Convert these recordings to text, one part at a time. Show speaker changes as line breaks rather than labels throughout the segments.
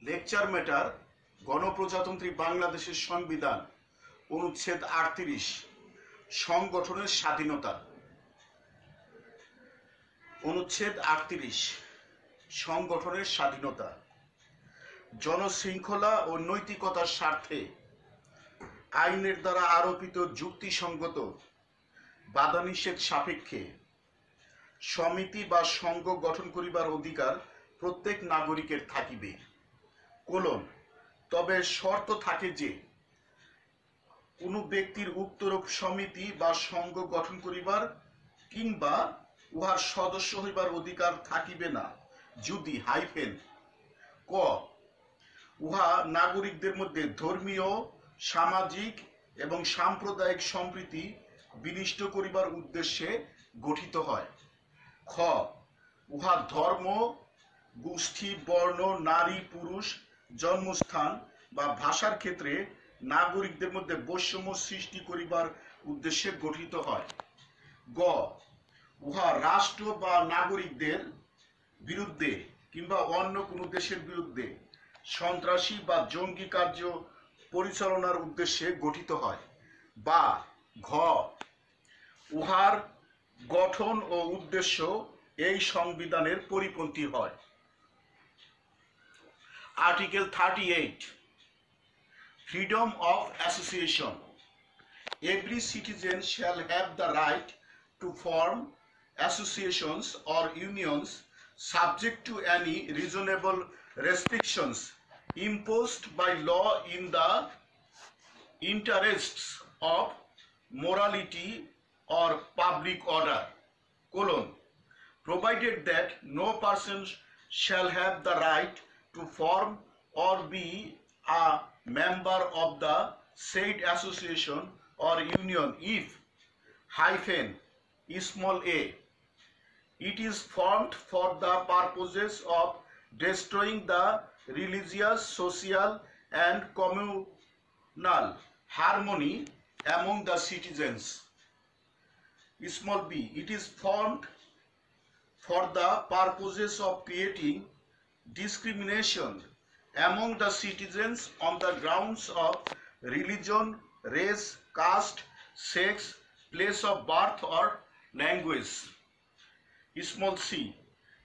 Lecture matter গণপ্রজাতন্ত্রী বাংলাদেশের সংবিধান অনুচ্ছেদ ৩৮ সংগঠনের স্বাধীনতা। অনুচ্ছেদ ৩৮ সংগঠনের স্বাধীনতা। জনশৃঙ্খলা ও নৈতিকতার স্বার্থে আইনের দ্বারা আরোপিত যুক্তিসঙ্গত বাধানিষেধ সাপেক্ষে সমিতি বা সংঘ গঠন করিবার অধিকার প্রত্যেক নাগরিকের থাকিবে। তবে শর্ত থাকে যে কোনো ব্যক্তির উক্তরূপ সমিতি বা সংঘ গঠন করিবার কিংবা উহার সদস্য হইবার অধিকার থাকিবে না যদি ক উহা নাগরিকদের মধ্যে ধর্মীয়, সামাজিক এবং সাম্প্রদায়িক সম্প্রীতি বিনিষ্ট করিবার উদ্দেশ্যে গঠিত হয়। খ উহা ধর্ম, গোষ্ঠী, বর্ণ, নারী, পুরুষ, জন্মস্থান বা ভাষার ক্ষেত্রে নাগরিকদের মধ্যে বৈষম্য সৃষ্টি করিবার উদ্দেশ্যে গঠিত হয়। গ উহা রাষ্ট্র বা নাগরিকদের বিরুদ্ধে কিংবা অন্য কোনো দেশের বিরুদ্ধে সন্ত্রাসী বা জঙ্গি কার্য পরিচালনার উদ্দেশ্যে গঠিত হয়। বা ঘ উহার গঠন ও উদ্দেশ্য এই সংবিধানের পরিপন্থী হয়। Article 38 Freedom of Association. Every citizen shall have the right to form associations or unions subject to any reasonable restrictions imposed by law in the interests of morality or public order, provided that no person shall have the right to form or be a member of the said association or union if small a it is formed for the purposes of destroying the religious, social and communal harmony among the citizens. Small b it is formed for the purposes of creating discrimination among the citizens on the grounds of religion, race, caste, sex, place of birth or language. Small c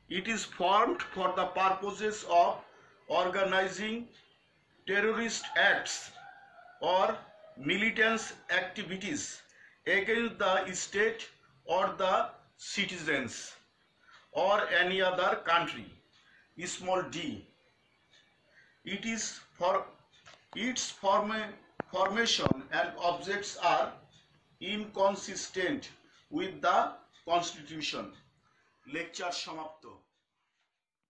it is formed for the purposes of organizing terrorist acts or militant activities against the state or the citizens or any other country. Small d it is for its formation and objects are inconsistent with the constitution. Lecture সমাপ্ত।